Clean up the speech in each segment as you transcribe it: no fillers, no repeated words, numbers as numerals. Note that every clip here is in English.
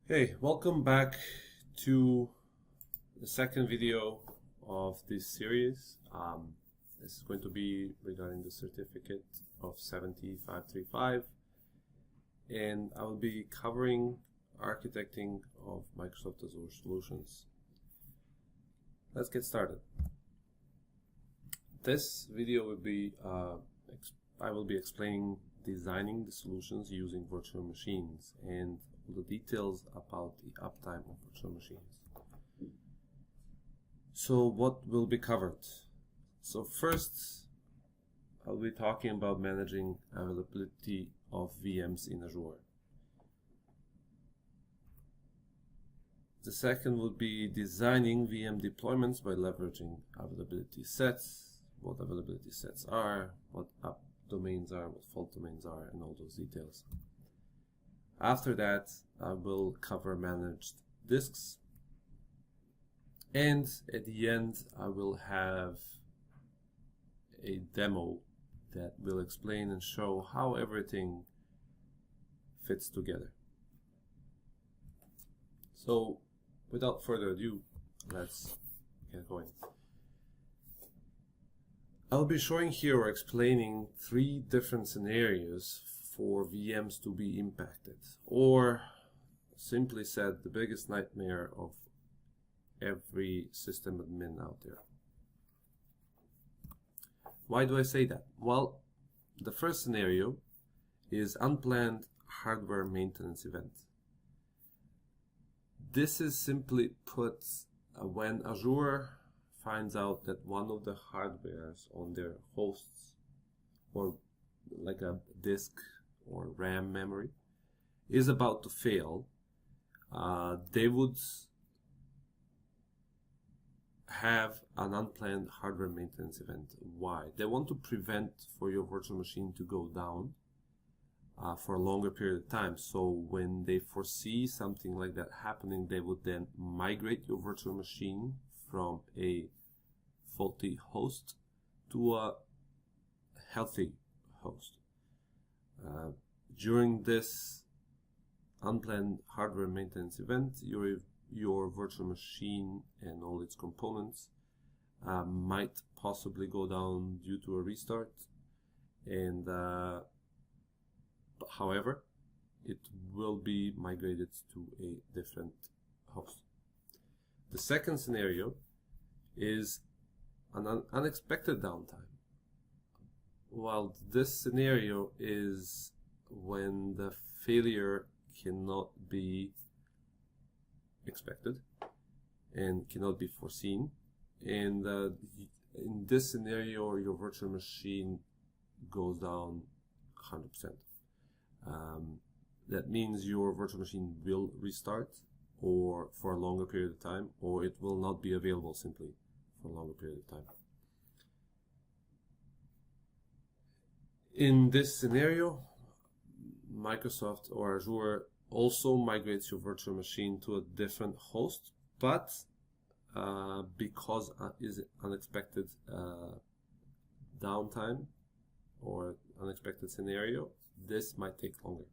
Hey, welcome back to the second video of this series. This is going to be regarding the certificate of 70535, and I will be covering architecting of Microsoft Azure solutions. Let's get started. This video will be I will be explaining designing the solutions using virtual machines and the details about the uptime of virtual machines. So what will be covered? So first, I'll be talking about managing availability of VMs in Azure. The second would be designing VM deployments by leveraging availability sets, what availability sets are, what up domains are, what fault domains are, and all those details. After that, I will cover managed disks, and at the end I will have a demo that will explain and show how everything fits together. So without further ado, let's get going. I'll be showing here or explaining three different scenarios for VMs to be impacted, or simply said, the biggest nightmare of every system admin out there. Why do I say that? Well, the first scenario is unplanned hardware maintenance event. This is simply put when Azure finds out that one of the hardwares on their hosts, or like a disk or RAM memory, is about to fail, they would have an unplanned hardware maintenance event. Why? They want to prevent for your virtual machine to go down for a longer period of time. So when they foresee something like that happening, they would then migrate your virtual machine from a faulty host to a healthy host. During this unplanned hardware maintenance event, your virtual machine and all its components might possibly go down due to a restart, and however, it will be migrated to a different host. The second scenario is an unexpected downtime. Well, this scenario is when the failure cannot be expected and cannot be foreseen, and in this scenario your virtual machine goes down 100%. That means your virtual machine will restart, or for a longer period of time, or it will not be available simply for a longer period of time. In this scenario, Microsoft or Azure also migrates your virtual machine to a different host, but because is unexpected downtime or unexpected scenario, this might take longer.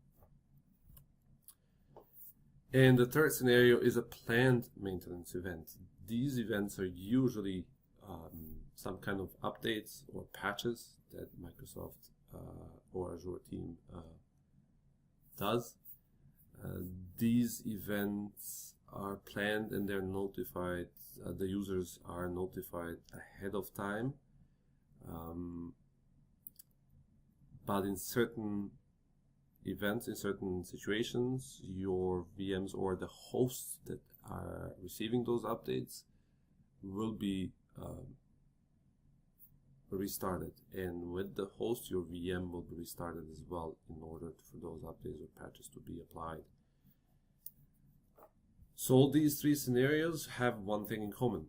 And the third scenario is a planned maintenance event. These events are usually some kind of updates or patches that Microsoft or Azure team does. These events are planned and they're notified, the users are notified ahead of time, but in certain events, in certain situations, your VMs or the hosts that are receiving those updates will be restarted, and with the host your VM will be restarted as well in order for those updates or patches to be applied. So these three scenarios have one thing in common: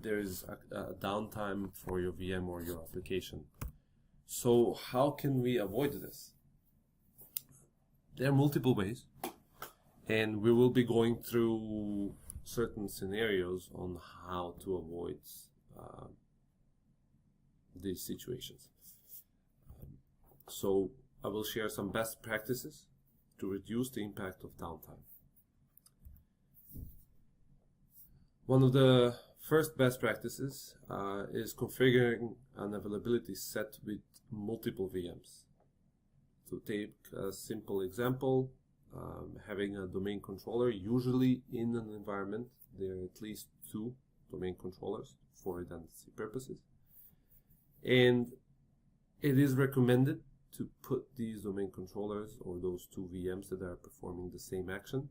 there is a downtime for your VM or your application. So how can we avoid this? There are multiple ways, and we will be going through certain scenarios on how to avoid these situations. So I will share some best practices to reduce the impact of downtime. One of the first best practices is configuring an availability set with multiple VMs. To take a simple example, having a domain controller, usually in an environment, there are at least 2 domain controllers for redundancy purposes. And it is recommended to put these domain controllers, or those 2 VMs that are performing the same action,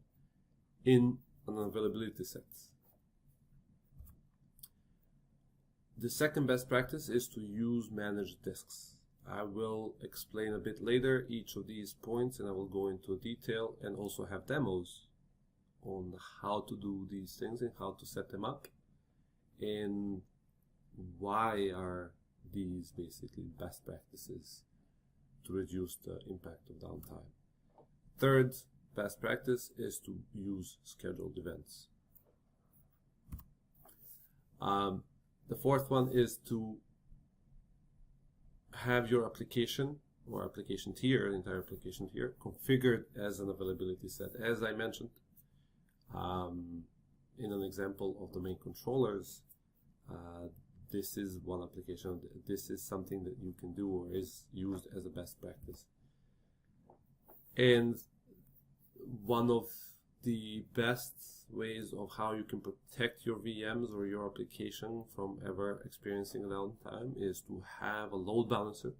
in an availability set. The second best practice is to use managed disks. I will explain a bit later each of these points, and I will go into detail and also have demos on how to do these things and how to set them up, and why are these basically best practices to reduce the impact of downtime. Third best practice is to use scheduled events. The fourth one is to have your application or application tier, the entire application tier, configured as an availability set. As I mentioned, in an example of domain controllers, this is one application. This is something that you can do or is used as a best practice. And one of the best ways of how you can protect your VMs or your application from ever experiencing downtime is to have a load balancer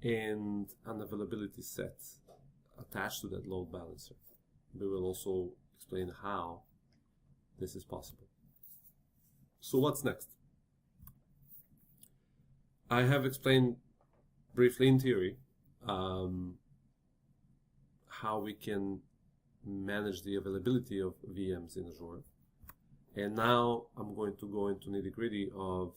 and an availability set attached to that load balancer. We will also explain how this is possible. So what's next? I have explained briefly in theory how we can manage the availability of VMs in Azure. And now I'm going to go into nitty-gritty of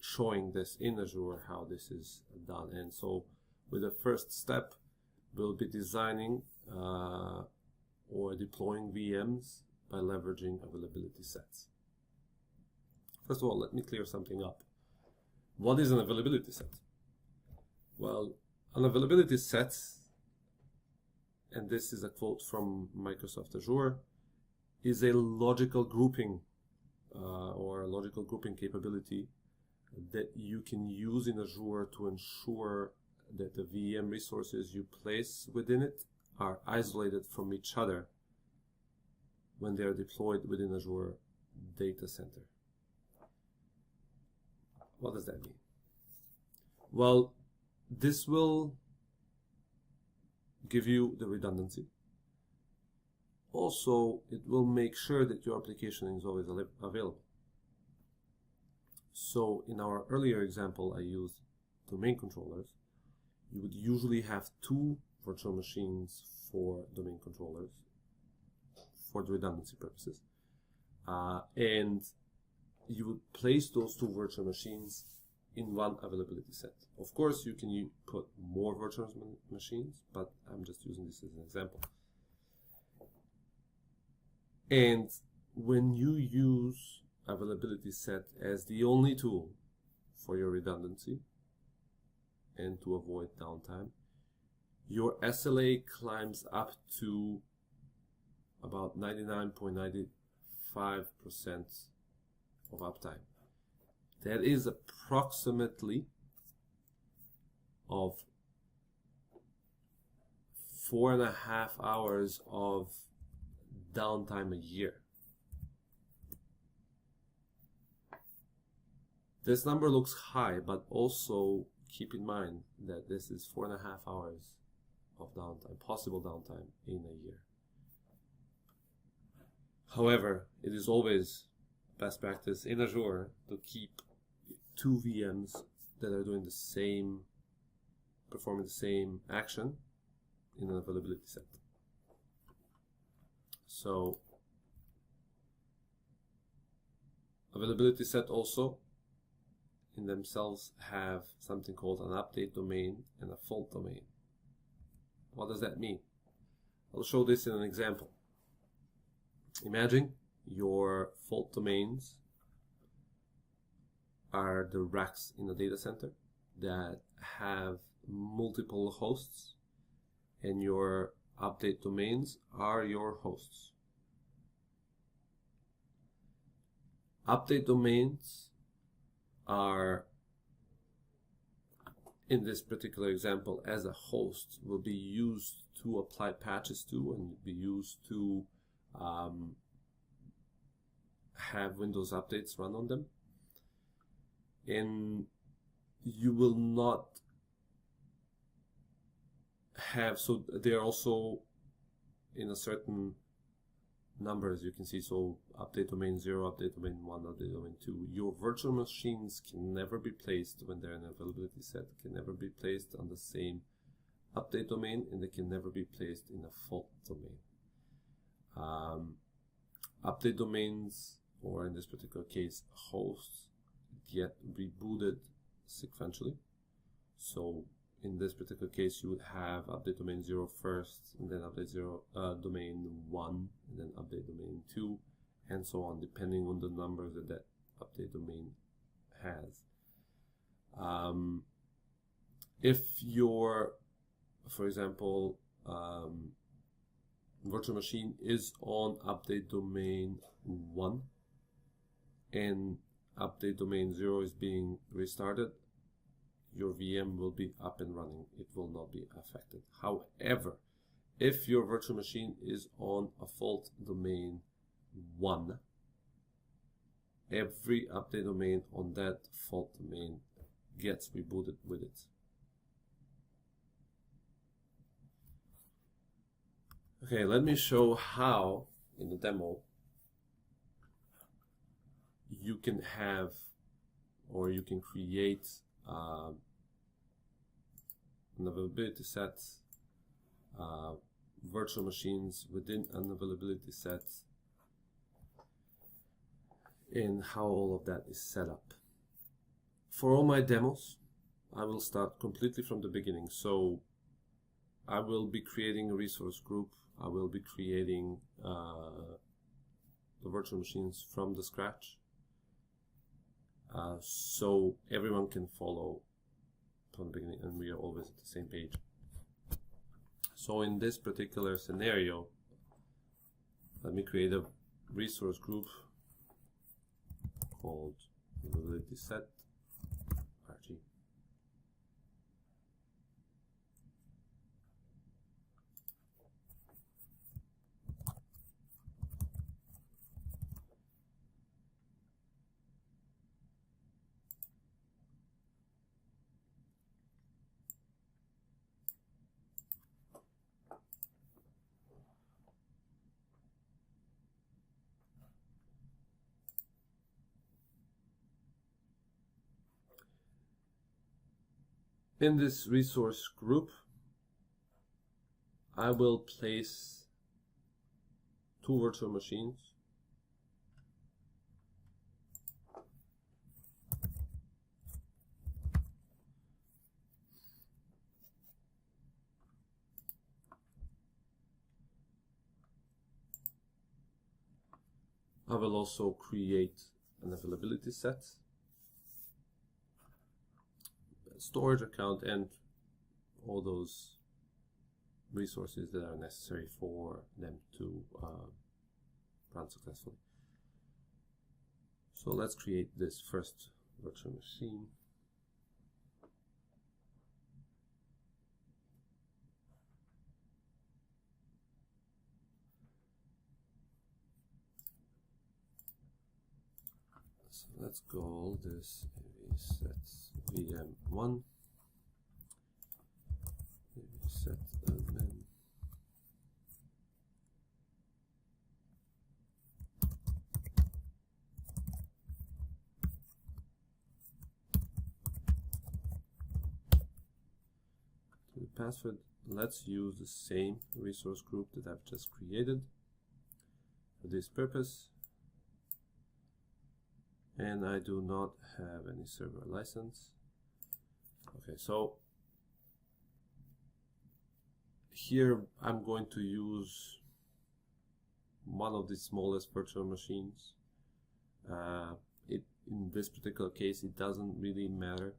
showing this in Azure, how this is done. And so with the first step, we'll be designing or deploying VMs by leveraging availability sets. First of all, let me clear something up. What is an availability set? Well, an availability set, and this is a quote from Microsoft Azure, is a logical grouping or a logical grouping capability that you can use in Azure to ensure that the VM resources you place within it are isolated from each other when they are deployed within Azure data center. What does that mean? Well, this will give you the redundancy. Also, it will make sure that your application is always available. So in our earlier example, I used domain controllers. You would usually have 2 virtual machines for domain controllers for the redundancy purposes. And you would place those 2 virtual machines in one availability set. Of course, you can put more virtual machines, but I'm just using this as an example. And when you use availability set as the only tool for your redundancy and to avoid downtime, your SLA climbs up to about 99.95% of uptime. That is approximately of 4.5 hours of downtime a year. This number looks high, but also keep in mind that this is 4.5 hours of downtime, possible downtime in a year. However, it is always best practice in Azure to keep 2 VMs that are doing the same, performing the same action in an availability set. So, availability set also in themselves have something called an update domain and a fault domain. What does that mean? I'll show this in an example. Imagine your fault domains are the racks in the data center that have multiple hosts, and your update domains are your hosts. Update domains are, in this particular example, as a host, will be used to apply patches to and be used to have Windows updates run on them. And you will not have, so they're also in a certain number, as you can see. So update domain 0, update domain 1, update domain 2. Your virtual machines can never be placed when they're in availability set, can never be placed on the same update domain, and they can never be placed in a fault domain. Update domains, or in this particular case, hosts, get rebooted sequentially. So in this particular case, you would have update domain 0 first, and then update domain 1, and then update domain 2, and so on, depending on the number that that update domain has. If your, for example, virtual machine is on update domain 1 and update domain 0 is being restarted, your VM will be up and running. It will not be affected. However, if your virtual machine is on a fault domain 1, every update domain on that fault domain gets rebooted with it. Okay, let me show how, in the demo, you can have, or you can create an availability set, virtual machines within an availability set, and how all of that is set up. For all my demos, I will start completely from the beginning. So I will be creating a resource group. I will be creating the virtual machines from the scratch, so everyone can follow from the beginning, and we are always at the same page. So in this particular scenario, let me create a resource group called availability set RG. In this resource group, I will place 2 virtual machines. I will also create an availability set, storage account, and all those resources that are necessary for them to run successfully. So let's create this first virtual machine. So let's call this set VM1, set admin. To the password, let's use the same resource group that I've just created for this purpose. And I do not have any server license. Okay, so here I'm going to use one of the smallest virtual machines. In this particular case, it doesn't really matter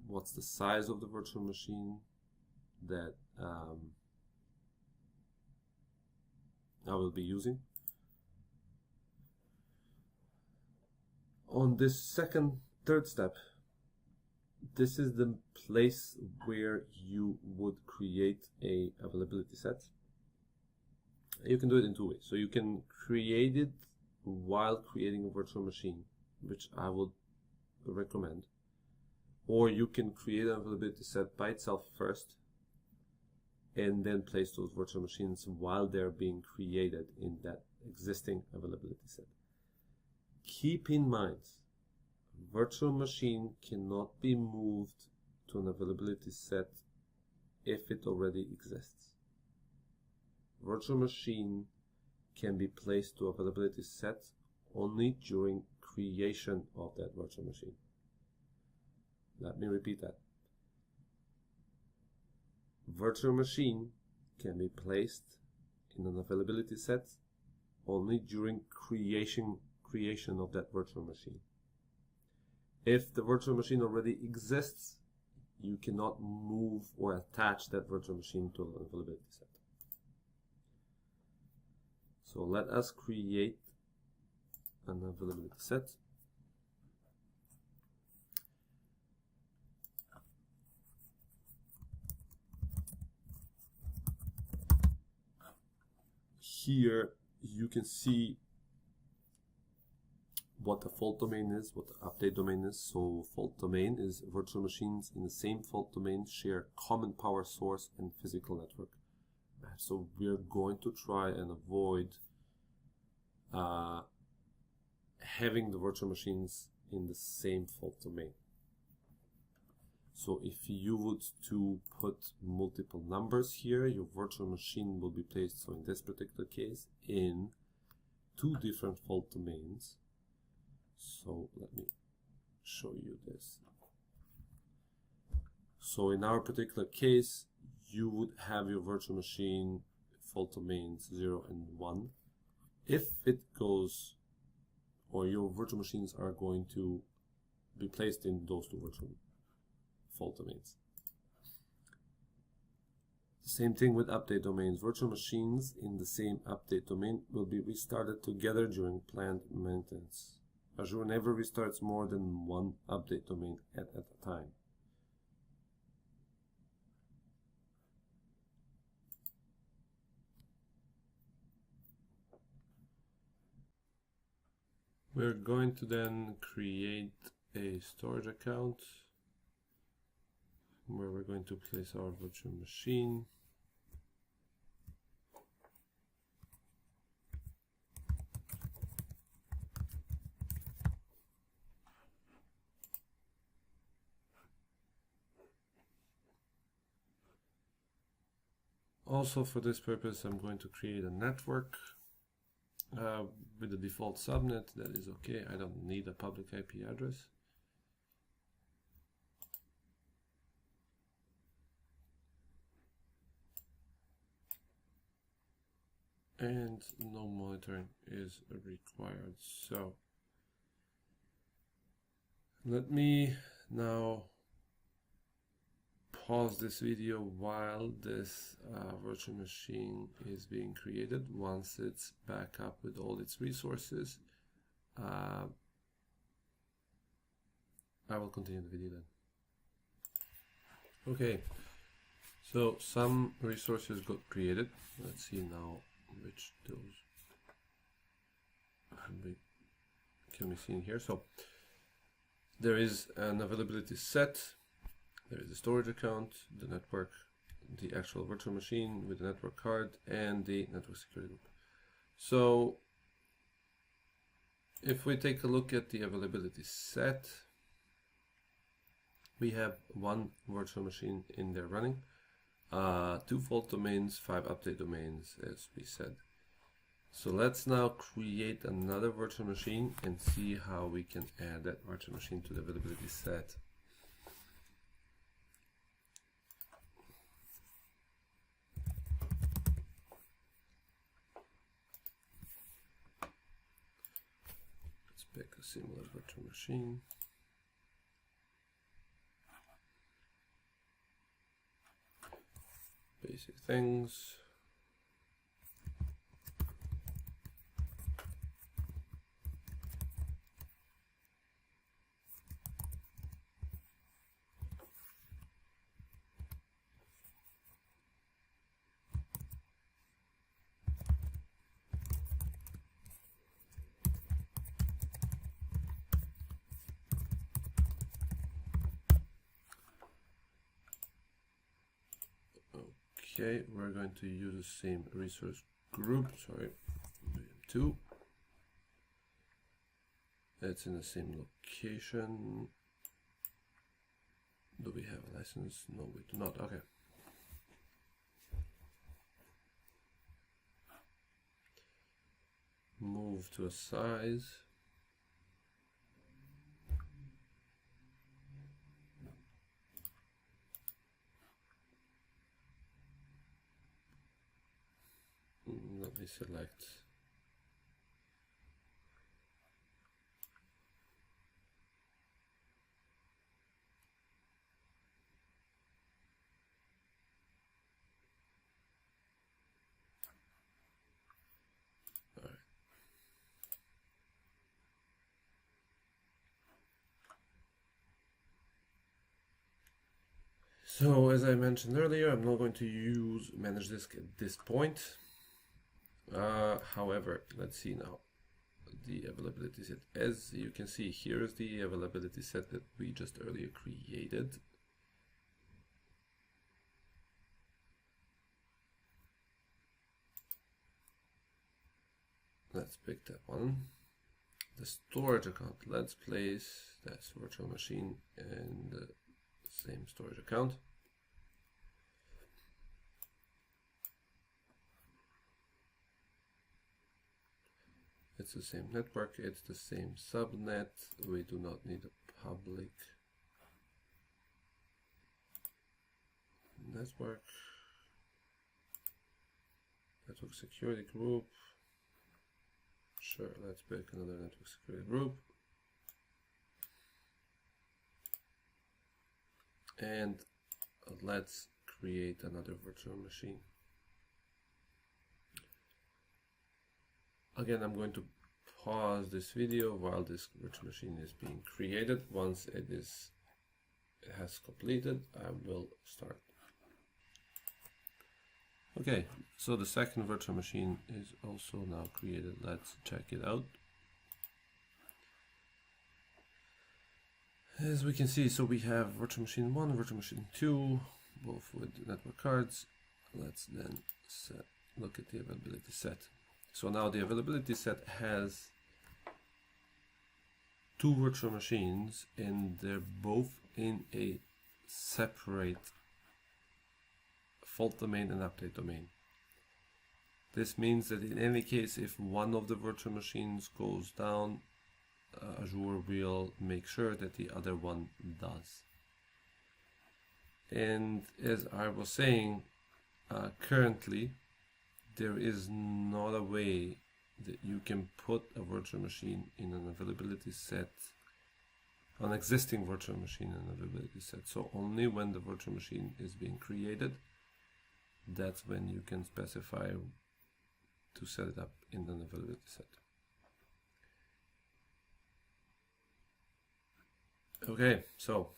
what's the size of the virtual machine that I will be using. On this third step, this is the place where you would create a availability set. You can do it in two ways. So you can create it while creating a virtual machine, which I would recommend, or you can create an availability set by itself first and then place those virtual machines while they're being created in that existing availability set. Keep in mind, virtual machine cannot be moved to an availability set if it already exists. Virtual machine can be placed to availability set only during creation of that virtual machine. Let me repeat that. Virtual machine can be placed in an availability set only during creation of that virtual machine. If the virtual machine already exists, you cannot move or attach that virtual machine to an availability set. So let us create an availability set. Here you can see what the fault domain is, what the update domain is. So fault domain is virtual machines in the same fault domain share common power source and physical network. So we're going to try and avoid having the virtual machines in the same fault domain. So if you would to put multiple numbers here, your virtual machine will be placed, so in this particular case, in two different fault domains. So let me show you this. So in our particular case, you would have your virtual machine fault domains 0 and 1. If it goes, or your virtual machines are going to be placed in those two virtual fault domains. The same thing with update domains. Virtual machines in the same update domain will be restarted together during planned maintenance. Azure never restarts more than one update domain at a time. We're going to then create a storage account where we're going to place our virtual machine. Also for this purpose, I'm going to create a network with the default subnet. That is okay. I don't need a public IP address. And no monitoring is required. So let me now pause this video while this virtual machine is being created. Once it's back up with all its resources, I will continue the video then. Okay, so some resources got created. Let's see now which those can be seen here. So there is an availability set. There is a storage account, the network, the actual virtual machine with the network card, and the network security group. So if we take a look at the availability set, we have one virtual machine in there running, 2 fault domains, 5 update domains, as we said. So let's now create another virtual machine and see how we can add that virtual machine to the availability set. Pick a similar virtual machine. Basic things. Okay, we're going to use the same resource group, sorry, VM2. It's in the same location. Do we have a license? No, we do not. Okay. Move to a size. Let me select. All right. So as I mentioned earlier, I'm not going to manage disk at this point. However, let's see now the availability set. As you can see, here is the availability set that we just earlier created. Let's pick that one. The storage account, let's place that virtual machine in the same storage account. It's the same network, it's the same subnet. We do not need a public network. Network security group. Sure, let's pick another network security group. And let's create another virtual machine. Again, I'm going to pause this video while this virtual machine is being created. Once it has completed, I will start. Okay, so the second virtual machine is also now created. Let's check it out. As we can see, so we have virtual machine 1, virtual machine 2, both with network cards. Let's then look at the availability set. So now the availability set has 2 virtual machines, and they're both in a separate fault domain and update domain. This means that in any case, if one of the virtual machines goes down, Azure will make sure that the other one does. And as I was saying, currently there is not a way that you can put a virtual machine in an availability set, an existing virtual machine in an availability set. So only when the virtual machine is being created, that's when you can specify to set it up in an availability set. Okay, so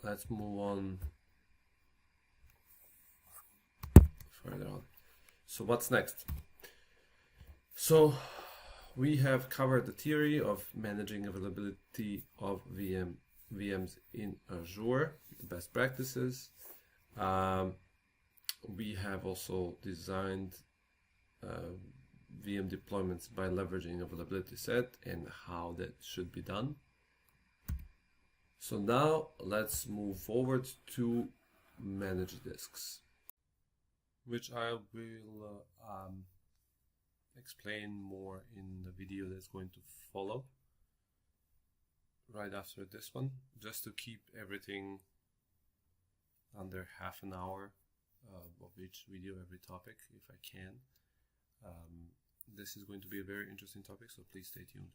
let's move on further on. So what's next? So we have covered the theory of managing availability of VMs in Azure, the best practices. We have also designed VM deployments by leveraging availability set and how that should be done. So now let's move forward to manage disks, which I will explain more in the video that's going to follow right after this one, just to keep everything under half an hour of each video, every topic, if I can. This is going to be a very interesting topic, so please stay tuned.